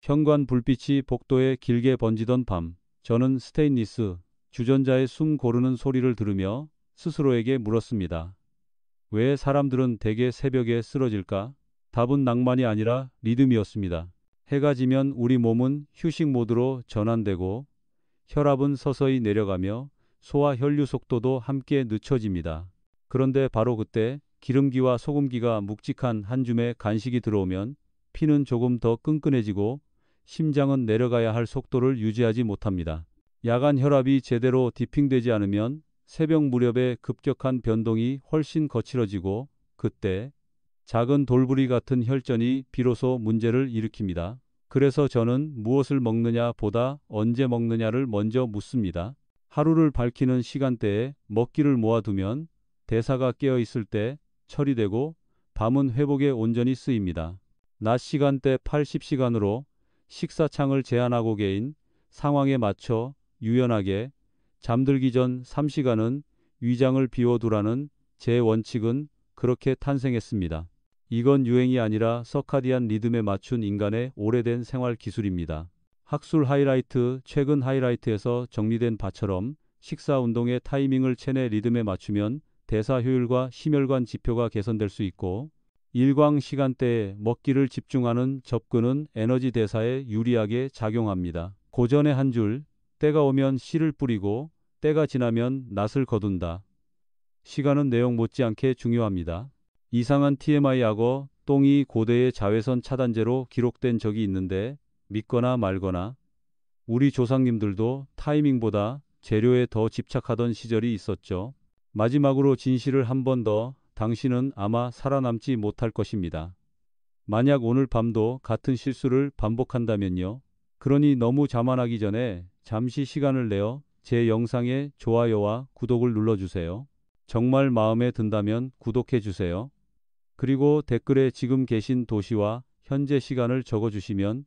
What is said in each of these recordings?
현관 불빛이 복도에 길게 번지던 밤, 저는 스테인리스 주전자의 숨 고르는 소리를 들으며 스스로에게 물었습니다. 왜 사람들은 대개 새벽에 쓰러질까? 답은 낭만이 아니라 리듬이었습니다. 해가 지면 우리 몸은 휴식 모드로 전환되고 혈압은 서서히 내려가며 소화 혈류 속도도 함께 늦춰집니다. 그런데 바로 그때 기름기와 소금기가 묵직한 한 줌의 간식이 들어오면 피는 조금 더 끈끈해지고 심장은 내려가야 할 속도를 유지하지 못합니다. 야간 혈압이 제대로 디핑되지 않으면 새벽 무렵에 급격한 변동이 훨씬 거칠어지고 그때 작은 돌부리 같은 혈전이 비로소 문제를 일으킵니다. 그래서 저는 무엇을 먹느냐 보다 언제 먹느냐를 먼저 묻습니다. 하루를 밝히는 시간대에 먹기를 모아두면 대사가 깨어있을 때 처리되고 밤은 회복에 온전히 쓰입니다. 낮 시간대 80시간으로 식사창을 제한하고 개인 상황에 맞춰 유연하게 잠들기 전 3시간은 위장을 비워두라는 제 원칙은 그렇게 탄생했습니다. 이건 유행이 아니라 서카디안 리듬에 맞춘 인간의 오래된 생활 기술입니다. 학술 하이라이트 최근 하이라이트에서 정리된 바처럼 식사 운동의 타이밍을 체내 리듬에 맞추면 대사 효율과 심혈관 지표가 개선될 수 있고 일광 시간대에 먹기를 집중하는 접근은 에너지 대사에 유리하게 작용합니다. 고전의 한 줄, 때가 오면 씨를 뿌리고 때가 지나면 낫을 거둔다. 시간은 내용 못지않게 중요합니다. 이상한 TMI 악어, 똥이 고대의 자외선 차단제로 기록된 적이 있는데 믿거나 말거나 우리 조상님들도 타이밍보다 재료에 더 집착하던 시절이 있었죠. 마지막으로 진실을 한 번 더, 당신은 아마 살아남지 못할 것입니다. 만약 오늘 밤도 같은 실수를 반복한다면요. 그러니 너무 자만하기 전에 잠시 시간을 내어 제 영상에 좋아요와 구독을 눌러주세요. 정말 마음에 든다면 구독해주세요. 그리고 댓글에 지금 계신 도시와 현재 시간을 적어주시면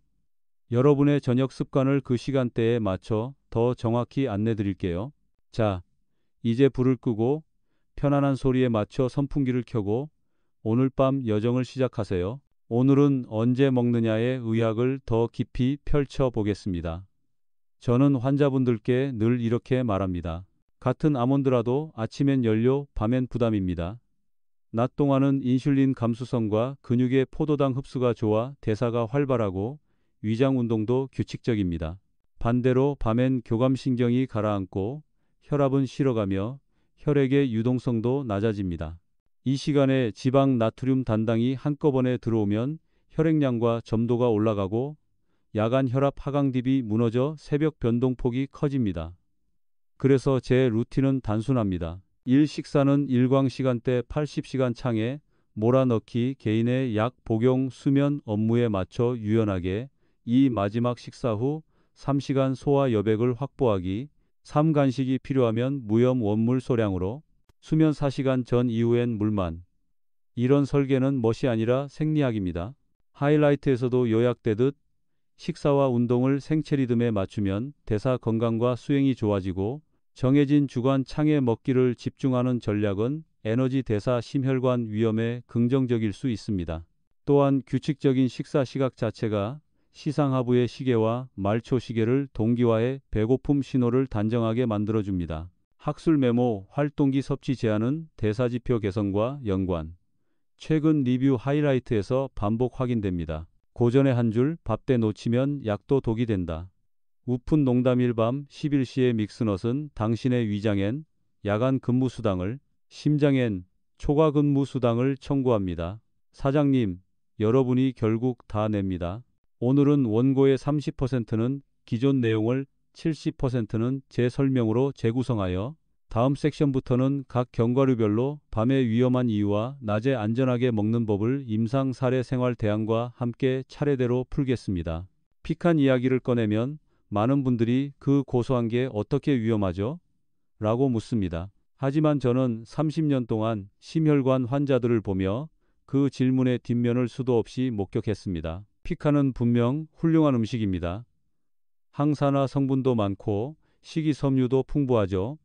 여러분의 저녁 습관을 그 시간대에 맞춰 더 정확히 안내드릴게요. 자, 이제 불을 끄고 편안한 소리에 맞춰 선풍기를 켜고 오늘 밤 여정을 시작하세요. 오늘은 언제 먹느냐의 의학을 더 깊이 펼쳐보겠습니다. 저는 환자분들께 늘 이렇게 말합니다. 같은 아몬드라도 아침엔 연료, 밤엔 부담입니다. 낮 동안은 인슐린 감수성과 근육의 포도당 흡수가 좋아 대사가 활발하고 위장 운동도 규칙적입니다. 반대로 밤엔 교감신경이 가라앉고 혈압은 실어가며 혈액의 유동성도 낮아집니다. 이 시간에 지방 나트륨 단당이 한꺼번에 들어오면 혈액량과 점도가 올라가고 야간 혈압 하강 딥이 무너져 새벽 변동폭이 커집니다. 그래서 제 루틴은 단순합니다. 식사는 일광 시간대 80시간 창에 몰아넣기 개인의 약 복용 수면 업무에 맞춰 유연하게 이 마지막 식사 후 3시간 소화 여백을 확보하기 3간식이 필요하면 무염 원물 소량으로 수면 4시간 전 이후엔 물만. 이런 설계는 멋이 아니라 생리학입니다. 하이라이트에서도 요약되듯 식사와 운동을 생체 리듬에 맞추면 대사 건강과 수행이 좋아지고 정해진 주간 창에 먹기를 집중하는 전략은 에너지 대사 심혈관 위험에 긍정적일 수 있습니다. 또한 규칙적인 식사 시각 자체가 시상하부의 시계와 말초 시계를 동기화해 배고픔 신호를 단정하게 만들어줍니다. 학술 메모 활동기 섭취 제한은 대사지표 개선과 연관. 최근 리뷰 하이라이트에서 반복 확인됩니다. 고전의 한 줄, 밥 때 놓치면 약도 독이 된다. 우픈 농담일 밤 11시에 믹스넛은 당신의 위장엔 야간 근무 수당을, 심장엔 초과 근무 수당을 청구합니다. 사장님, 여러분이 결국 다 냅니다. 오늘은 원고의 30%는 기존 내용을 70%는 제 설명으로 재구성하여 다음 섹션부터는 각 견과류별로 밤의 위험한 이유와 낮에 안전하게 먹는 법을 임상 사례 생활 대안과 함께 차례대로 풀겠습니다. 픽한 이야기를 꺼내면 많은 분들이 그 고소한 게 어떻게 위험하죠? 라고 묻습니다. 하지만 저는 30년 동안 심혈관 환자들을 보며 그 질문의 뒷면을 수도 없이 목격했습니다. 피카는 분명 훌륭한 음식입니다. 항산화 성분도 많고 식이섬유도 풍부하죠.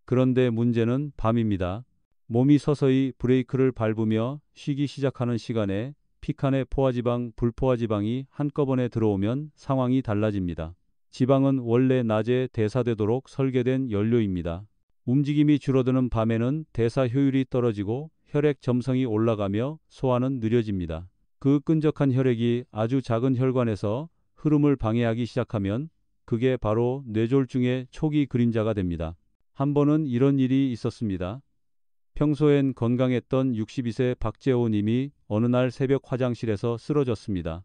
그런데 문제는 밤입니다. 몸이 서서히 브레이크를 밟으며 쉬기 시작하는 시간에 피칸의 포화지방, 불포화지방이 한꺼번에 들어오면 상황이 달라집니다. 지방은 원래 낮에 대사되도록 설계된 연료입니다. 움직임이 줄어드는 밤에는 대사 효율이 떨어지고 혈액 점성이 올라가며 소화는 느려집니다. 그 끈적한 혈액이 아주 작은 혈관에서 흐름을 방해하기 시작하면 그게 바로 뇌졸중의 초기 그림자가 됩니다. 한 번은 이런 일이 있었습니다. 평소엔 건강했던 62세 박재호 님이 어느 날 새벽 화장실에서 쓰러졌습니다.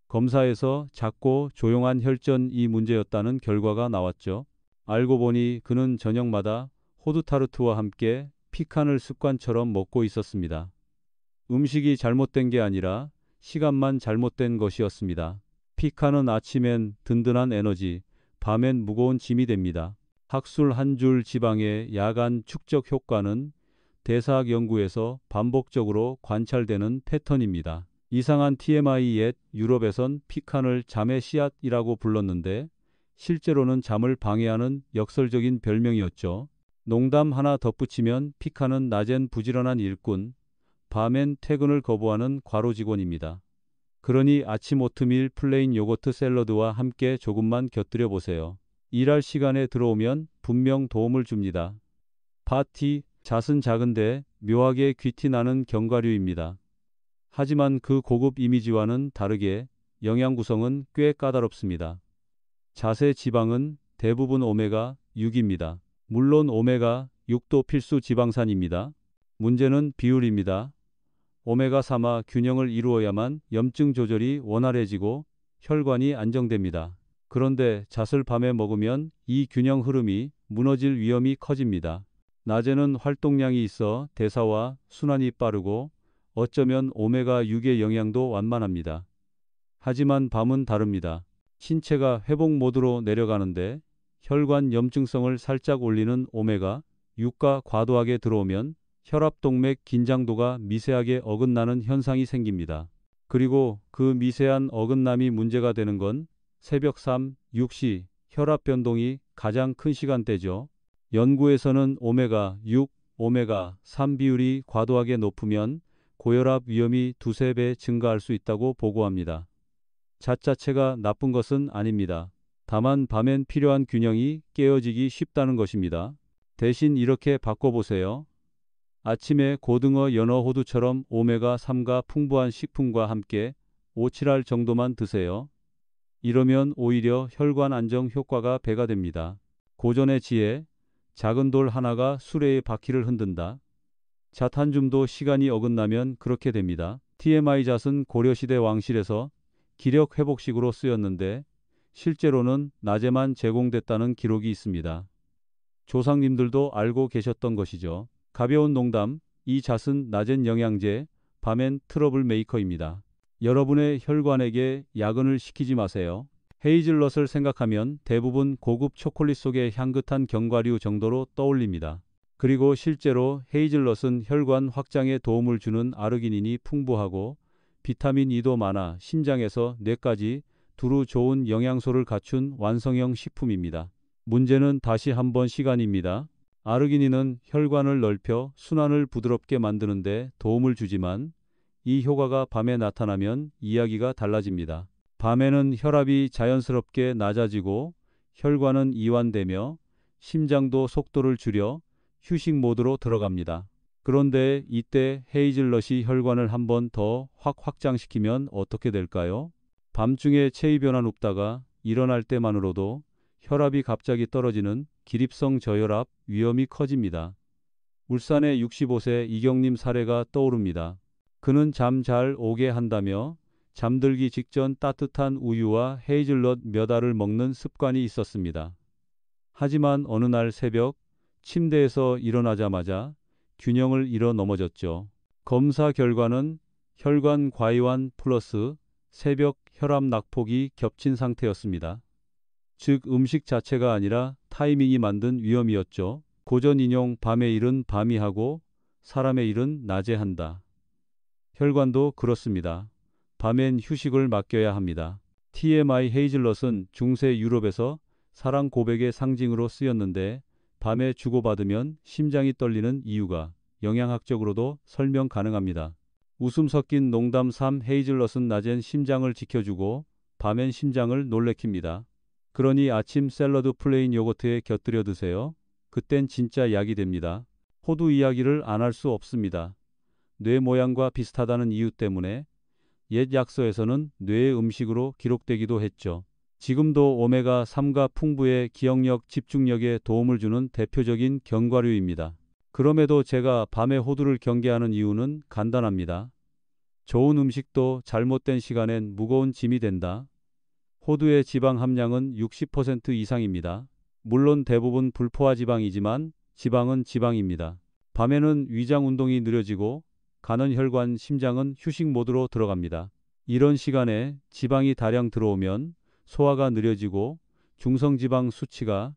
검사에서 작고 조용한 혈전이 문제였다는 결과가 나왔죠. 알고 보니 그는 저녁마다 호두타르트와 함께 피칸을 습관처럼 먹고 있었습니다. 음식이 잘못된 게 아니라 시간만 잘못된 것이었습니다. 피칸은 아침엔 든든한 에너지, 밤엔 무거운 짐이 됩니다. 학술 한 줄 지방의 야간 축적 효과는 대사학 연구에서 반복적으로 관찰되는 패턴입니다. 이상한 TMI 옛 유럽에선 피칸을 잠의 씨앗이라고 불렀는데 실제로는 잠을 방해하는 역설적인 별명이었죠. 농담 하나 덧붙이면 피칸은 낮엔 부지런한 일꾼, 밤엔 퇴근을 거부하는 과로 직원입니다. 그러니 아침 오트밀 플레인 요거트 샐러드와 함께 조금만 곁들여 보세요. 일할 시간에 들어오면 분명 도움을 줍니다. 파티, 잣은 작은데 묘하게 귀티 나는 견과류입니다. 하지만 그 고급 이미지와는 다르게 영양 구성은 꽤 까다롭습니다. 잣의 지방은 대부분 오메가 6입니다. 물론 오메가 6도 필수 지방산입니다. 문제는 비율입니다. 오메가 3와 균형을 이루어야만 염증 조절이 원활해지고 혈관이 안정됩니다. 그런데 잣을 밤에 먹으면 이 균형 흐름이 무너질 위험이 커집니다. 낮에는 활동량이 있어 대사와 순환이 빠르고 어쩌면 오메가 6의 영양도 완만합니다. 하지만 밤은 다릅니다. 신체가 회복 모드로 내려가는데 혈관 염증성을 살짝 올리는 오메가 6가 과도하게 들어오면 혈압동맥 긴장도가 미세하게 어긋나는 현상이 생깁니다. 그리고 그 미세한 어긋남이 문제가 되는 건 새벽 3, 6시 혈압 변동이 가장 큰 시간대죠. 연구에서는 오메가 6, 오메가 3 비율이 과도하게 높으면 고혈압 위험이 두세 배 증가할 수 있다고 보고합니다. 잣 자체가 나쁜 것은 아닙니다. 다만 밤엔 필요한 균형이 깨어지기 쉽다는 것입니다. 대신 이렇게 바꿔보세요. 아침에 고등어, 연어, 호두처럼 오메가3가 풍부한 식품과 함께 오칠할 정도만 드세요. 이러면 오히려 혈관 안정 효과가 배가 됩니다. 고전의 지혜, 작은 돌 하나가 수레의 바퀴를 흔든다. 잣 한 줌도 시간이 어긋나면 그렇게 됩니다. TMI 잣은 고려시대 왕실에서 기력 회복식으로 쓰였는데 실제로는 낮에만 제공됐다는 기록이 있습니다. 조상님들도 알고 계셨던 것이죠. 가벼운 농담, 이 잣은 낮엔 영양제, 밤엔 트러블 메이커입니다. 여러분의 혈관에게 야근을 시키지 마세요. 헤이즐넛을 생각하면 대부분 고급 초콜릿 속의 향긋한 견과류 정도로 떠올립니다. 그리고 실제로 헤이즐넛은 혈관 확장에 도움을 주는 아르기닌이 풍부하고 비타민 E도 많아 신장에서 뇌까지 두루 좋은 영양소를 갖춘 완성형 식품입니다. 문제는 다시 한번 시간입니다. 아르기닌은 혈관을 넓혀 순환을 부드럽게 만드는데 도움을 주지만 이 효과가 밤에 나타나면 이야기가 달라집니다. 밤에는 혈압이 자연스럽게 낮아지고 혈관은 이완되며 심장도 속도를 줄여 휴식 모드로 들어갑니다. 그런데 이때 헤이즐넛이 혈관을 한 번 더 확 확장시키면 어떻게 될까요? 밤중에 체위 변화 눕다가 일어날 때만으로도 혈압이 갑자기 떨어지는 기립성 저혈압 위험이 커집니다. 울산의 65세 이경님 사례가 떠오릅니다. 그는 잠 잘 오게 한다며 잠들기 직전 따뜻한 우유와 헤이즐넛 몇 알을 먹는 습관이 있었습니다. 하지만 어느 날 새벽 침대에서 일어나자마자 균형을 잃어 넘어졌죠. 검사 결과는 혈관 과이완 플러스 새벽 혈압 낙폭이 겹친 상태였습니다. 즉 음식 자체가 아니라 타이밍이 만든 위험이었죠. 고전 인용 밤의 일은 밤이 하고 사람의 일은 낮에 한다. 혈관도 그렇습니다. 밤엔 휴식을 맡겨야 합니다. TMI 헤이즐넛은 중세 유럽에서 사랑 고백의 상징으로 쓰였는데 밤에 주고받으면 심장이 떨리는 이유가 영양학적으로도 설명 가능합니다. 웃음 섞인 농담 3. 헤이즐넛은 낮엔 심장을 지켜주고 밤엔 심장을 놀래킵니다. 그러니 아침 샐러드 플레인 요거트에 곁들여 드세요. 그땐 진짜 약이 됩니다. 호두 이야기를 안 할 수 없습니다. 뇌 모양과 비슷하다는 이유 때문에 옛 약서에서는 뇌의 음식으로 기록되기도 했죠. 지금도 오메가3가 풍부의 기억력, 집중력에 도움을 주는 대표적인 견과류입니다. 그럼에도 제가 밤에 호두를 경계하는 이유는 간단합니다. 좋은 음식도 잘못된 시간엔 무거운 짐이 된다. 호두의 지방 함량은 60% 이상입니다. 물론 대부분 불포화 지방이지만 지방은 지방입니다. 밤에는 위장 운동이 느려지고 간은 혈관, 심장은 휴식 모드로 들어갑니다. 이런 시간에 지방이 다량 들어오면 소화가 느려지고 중성지방 수치가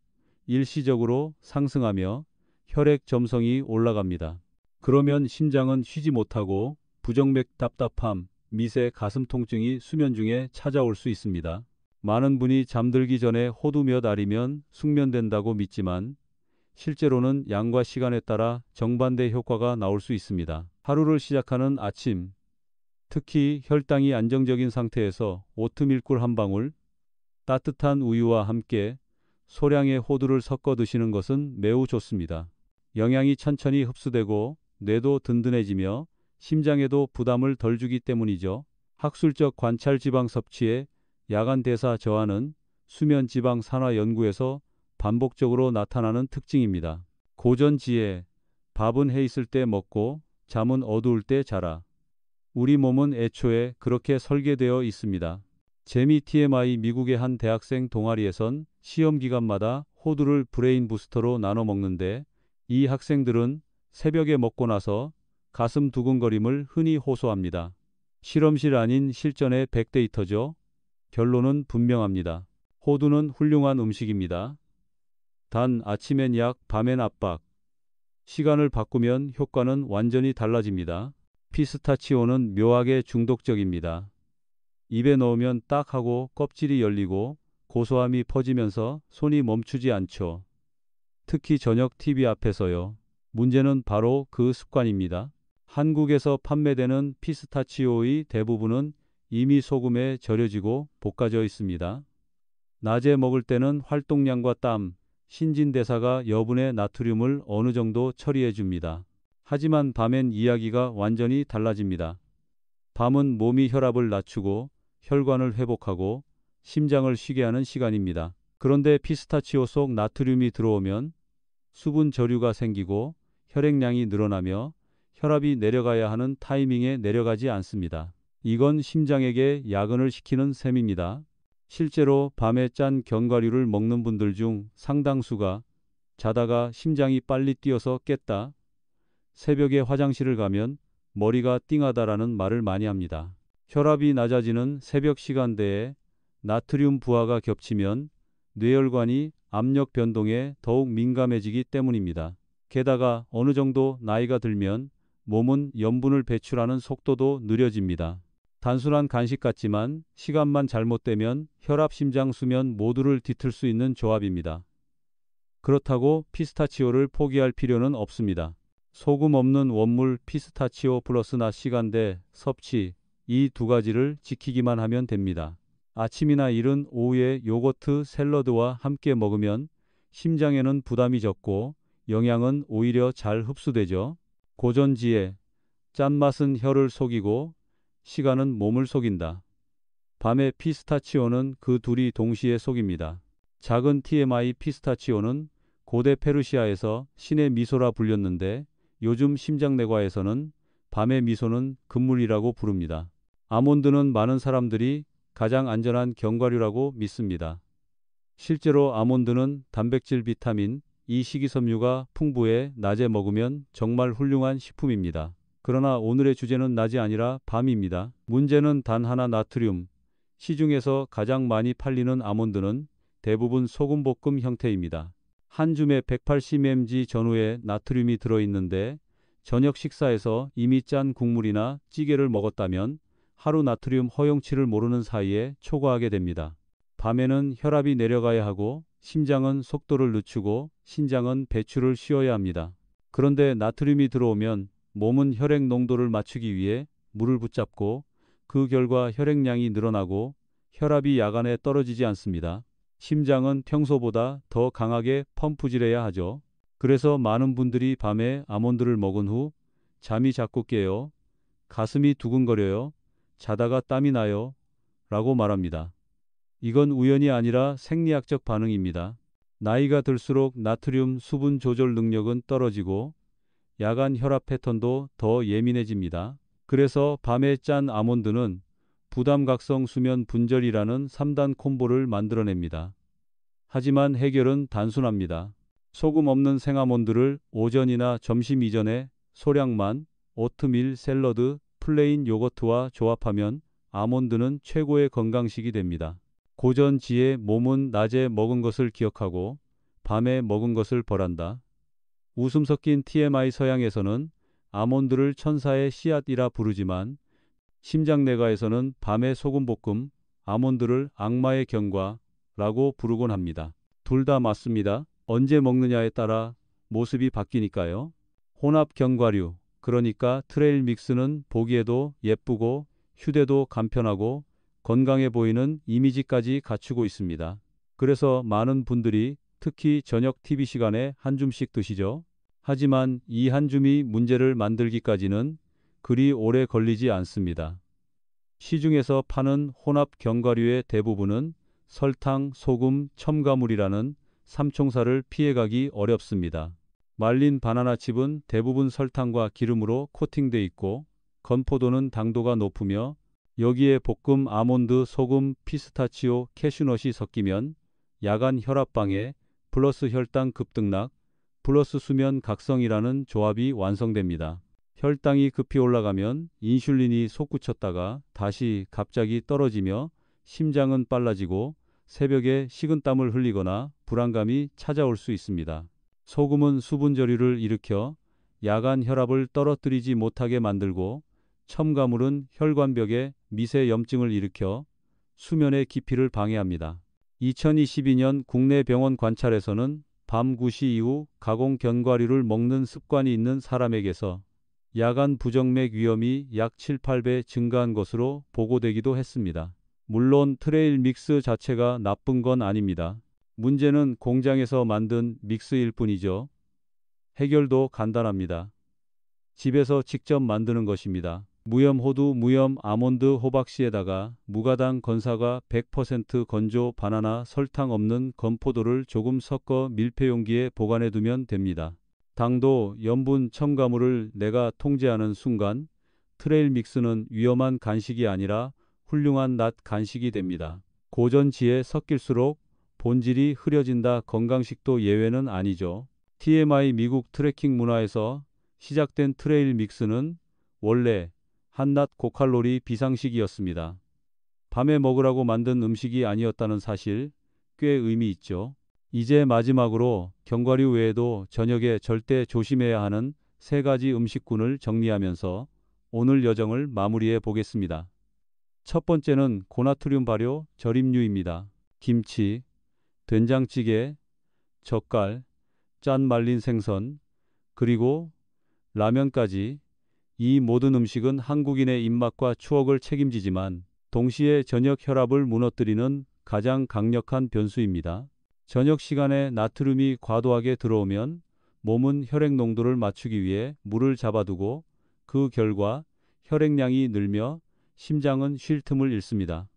일시적으로 상승하며 혈액 점성이 올라갑니다. 그러면 심장은 쉬지 못하고 부정맥 답답함, 미세 가슴 통증이 수면 중에 찾아올 수 있습니다. 많은 분이 잠들기 전에 호두 몇 알이면 숙면된다고 믿지만 실제로는 양과 시간에 따라 정반대 효과가 나올 수 있습니다. 하루를 시작하는 아침, 특히 혈당이 안정적인 상태에서 오트밀꿀 한 방울, 따뜻한 우유와 함께 소량의 호두를 섞어 드시는 것은 매우 좋습니다. 영양이 천천히 흡수되고 뇌도 든든해지며 심장에도 부담을 덜 주기 때문이죠. 학술적 관찰 지방 섭취의 야간 대사 저하는 수면 지방 산화 연구에서 반복적으로 나타나는 특징입니다. 고전지혜, 밥은 해 있을 때 먹고 잠은 어두울 때 자라. 우리 몸은 애초에 그렇게 설계되어 있습니다. 재미 TMI 미국의 한 대학생 동아리에선 시험 기간마다 호두를 브레인 부스터로 나눠 먹는데 이 학생들은 새벽에 먹고 나서 가슴 두근거림을 흔히 호소합니다. 실험실 아닌 실전의 빅데이터죠. 결론은 분명합니다. 호두는 훌륭한 음식입니다. 단 아침엔 약, 밤엔 압박. 시간을 바꾸면 효과는 완전히 달라집니다. 피스타치오는 묘하게 중독적입니다. 입에 넣으면 딱 하고 껍질이 열리고 고소함이 퍼지면서 손이 멈추지 않죠. 특히 저녁 TV 앞에서요. 문제는 바로 그 습관입니다. 한국에서 판매되는 피스타치오의 대부분은 이미 소금에 절여지고 볶아져 있습니다. 낮에 먹을 때는 활동량과 땀, 신진대사가 여분의 나트륨을 어느 정도 처리해 줍니다. 하지만 밤엔 이야기가 완전히 달라집니다. 밤은 몸이 혈압을 낮추고 혈관을 회복하고 심장을 쉬게 하는 시간입니다. 그런데 피스타치오 속 나트륨이 들어오면 수분 저류가 생기고 혈액량이 늘어나며 혈압이 내려가야 하는 타이밍에 내려가지 않습니다. 이건 심장에게 야근을 시키는 셈입니다. 실제로 밤에 짠 견과류를 먹는 분들 중 상당수가 자다가 심장이 빨리 뛰어서 깼다, 새벽에 화장실을 가면 머리가 띵하다라는 말을 많이 합니다. 혈압이 낮아지는 새벽 시간대에 나트륨 부하가 겹치면 뇌혈관이 압력 변동에 더욱 민감해지기 때문입니다. 게다가 어느 정도 나이가 들면 몸은 염분을 배출하는 속도도 느려집니다. 단순한 간식 같지만 시간만 잘못되면 혈압, 심장, 수면 모두를 뒤틀 수 있는 조합입니다. 그렇다고 피스타치오를 포기할 필요는 없습니다. 소금 없는 원물 피스타치오 플러스 낮 시간대 섭취, 이 두 가지를 지키기만 하면 됩니다. 아침이나 이른 오후에 요거트, 샐러드와 함께 먹으면 심장에는 부담이 적고 영양은 오히려 잘 흡수되죠. 고전지혜, 짠맛은 혀를 속이고 시간은 몸을 속인다. 밤에 피스타치오는 그 둘이 동시에 속입니다. 작은 TMI, 피스타치오는 고대 페르시아에서 신의 미소라 불렸는데 요즘 심장내과에서는 밤의 미소는 금물이라고 부릅니다. 아몬드는 많은 사람들이 가장 안전한 견과류라고 믿습니다. 실제로 아몬드는 단백질, 비타민, 이 식이섬유가 풍부해 낮에 먹으면 정말 훌륭한 식품입니다. 그러나 오늘의 주제는 낮이 아니라 밤입니다. 문제는 단 하나, 나트륨. 시중에서 가장 많이 팔리는 아몬드는 대부분 소금볶음 형태입니다. 한 줌에 180mg 전후의 나트륨이 들어있는데 저녁 식사에서 이미 짠 국물이나 찌개를 먹었다면 하루 나트륨 허용치를 모르는 사이에 초과하게 됩니다. 밤에는 혈압이 내려가야 하고 심장은 속도를 늦추고 신장은 배출을 쉬어야 합니다. 그런데 나트륨이 들어오면 몸은 혈액 농도를 맞추기 위해 물을 붙잡고 그 결과 혈액량이 늘어나고 혈압이 야간에 떨어지지 않습니다. 심장은 평소보다 더 강하게 펌프질해야 하죠. 그래서 많은 분들이 밤에 아몬드를 먹은 후 잠이 자꾸 깨요. 가슴이 두근거려요. 자다가 땀이 나요. 라고 말합니다. 이건 우연이 아니라 생리학적 반응입니다. 나이가 들수록 나트륨 수분 조절 능력은 떨어지고 야간 혈압 패턴도 더 예민해집니다. 그래서 밤에 짠 아몬드는 부담각성 수면 분절이라는 3단 콤보를 만들어냅니다. 하지만 해결은 단순합니다. 소금 없는 생아몬드를 오전이나 점심 이전에 소량만 오트밀, 샐러드, 플레인 요거트와 조합하면 아몬드는 최고의 건강식이 됩니다. 고전지혜 몸은 낮에 먹은 것을 기억하고 밤에 먹은 것을 벌한다. 웃음 섞인 TMI 서양에서는 아몬드를 천사의 씨앗이라 부르지만 심장내과에서는 밤의 소금볶음, 아몬드를 악마의 경과라고 부르곤 합니다. 둘 다 맞습니다. 언제 먹느냐에 따라 모습이 바뀌니까요. 혼합 견과류, 그러니까 트레일 믹스는 보기에도 예쁘고 휴대도 간편하고 건강해 보이는 이미지까지 갖추고 있습니다. 그래서 많은 분들이 특히 저녁 TV 시간에 한 줌씩 드시죠. 하지만 이 한 줌이 문제를 만들기까지는 그리 오래 걸리지 않습니다. 시중에서 파는 혼합 견과류의 대부분은 설탕, 소금, 첨가물이라는 삼총사를 피해가기 어렵습니다. 말린 바나나칩은 대부분 설탕과 기름으로 코팅돼 있고 건포도는 당도가 높으며 여기에 볶음 아몬드, 소금, 피스타치오, 캐슈넛이 섞이면 야간 혈압 방해 플러스 혈당 급등락 플러스 수면 각성이라는 조합이 완성됩니다. 혈당이 급히 올라가면 인슐린이 솟구쳤다가 다시 갑자기 떨어지며 심장은 빨라지고 새벽에 식은땀을 흘리거나 불안감이 찾아올 수 있습니다. 소금은 수분 저류를 일으켜 야간 혈압을 떨어뜨리지 못하게 만들고 첨가물은 혈관벽에 미세 염증을 일으켜 수면의 깊이를 방해합니다. 2022년 국내 병원 관찰에서는 밤 9시 이후 가공 견과류를 먹는 습관이 있는 사람에게서 야간 부정맥 위험이 약 7, 8배 증가한 것으로 보고되기도 했습니다. 물론 트레일 믹스 자체가 나쁜 건 아닙니다. 문제는 공장에서 만든 믹스일 뿐이죠. 해결도 간단합니다. 집에서 직접 만드는 것입니다. 무염 호두, 무염 아몬드, 호박씨에다가 무가당 건사과 100% 건조 바나나, 설탕 없는 건포도를 조금 섞어 밀폐용기에 보관해 두면 됩니다. 당도, 염분, 첨가물을 내가 통제하는 순간 트레일 믹스는 위험한 간식이 아니라 훌륭한 낮 간식이 됩니다. 고전지에 섞일수록 본질이 흐려진다. 건강식도 예외는 아니죠. TMI 미국 트래킹 문화에서 시작된 트레일 믹스는 원래 한낮 고칼로리 비상식이었습니다. 밤에 먹으라고 만든 음식이 아니었다는 사실 꽤 의미 있죠. 이제 마지막으로 견과류 외에도 저녁에 절대 조심해야 하는 3가지 음식군을 정리하면서 오늘 여정을 마무리해 보겠습니다. 첫 번째는 고나트륨 발효 절임류입니다. 김치, 된장찌개, 젓갈, 짠 말린 생선, 그리고 라면까지 이 모든 음식은 한국인의 입맛과 추억을 책임지지만 동시에 저녁 혈압을 무너뜨리는 가장 강력한 변수입니다. 저녁 시간에 나트륨이 과도하게 들어오면 몸은 혈액 농도를 맞추기 위해 물을 잡아두고 그 결과 혈액량이 늘며 심장은 쉴 틈을 잃습니다.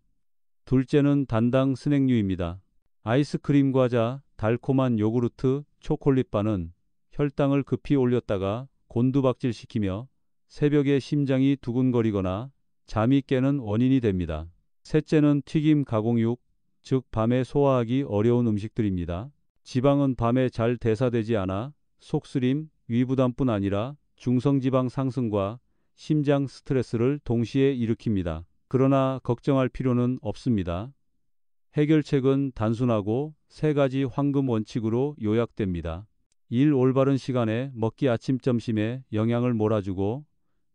둘째는 단당 스낵류입니다. 아이스크림, 과자, 달콤한 요구르트, 초콜릿바는 혈당을 급히 올렸다가 곤두박질시키며 새벽에 심장이 두근거리거나 잠이 깨는 원인이 됩니다. 셋째는 튀김 가공육, 즉 밤에 소화하기 어려운 음식들입니다. 지방은 밤에 잘 대사되지 않아 속쓰림, 위부담뿐 아니라 중성지방 상승과 심장 스트레스를 동시에 일으킵니다. 그러나 걱정할 필요는 없습니다. 해결책은 단순하고 3가지 황금 원칙으로 요약됩니다. 1. 올바른 시간에 먹기. 아침 점심에 영양을 몰아주고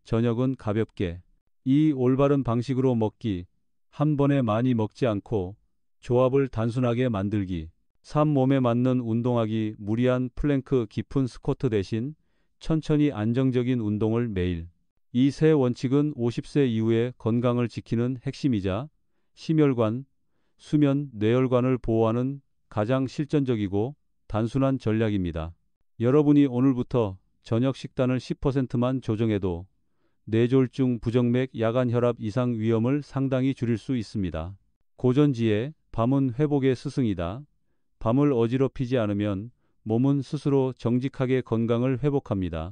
저녁은 가볍게. 2. 올바른 방식으로 먹기. 한 번에 많이 먹지 않고 조합을 단순하게 만들기. 3. 몸에 맞는 운동하기. 무리한 플랭크, 깊은 스쿼트 대신 천천히 안정적인 운동을 매일. 이 세 원칙은 50세 이후의 건강을 지키는 핵심이자 심혈관, 수면, 뇌혈관을 보호하는 가장 실전적이고 단순한 전략입니다. 여러분이 오늘부터 저녁 식단을 10%만 조정해도 뇌졸중, 부정맥, 야간 혈압 이상 위험을 상당히 줄일 수 있습니다. 고전지혜, 밤은 회복의 스승이다. 밤을 어지럽히지 않으면 몸은 스스로 정직하게 건강을 회복합니다.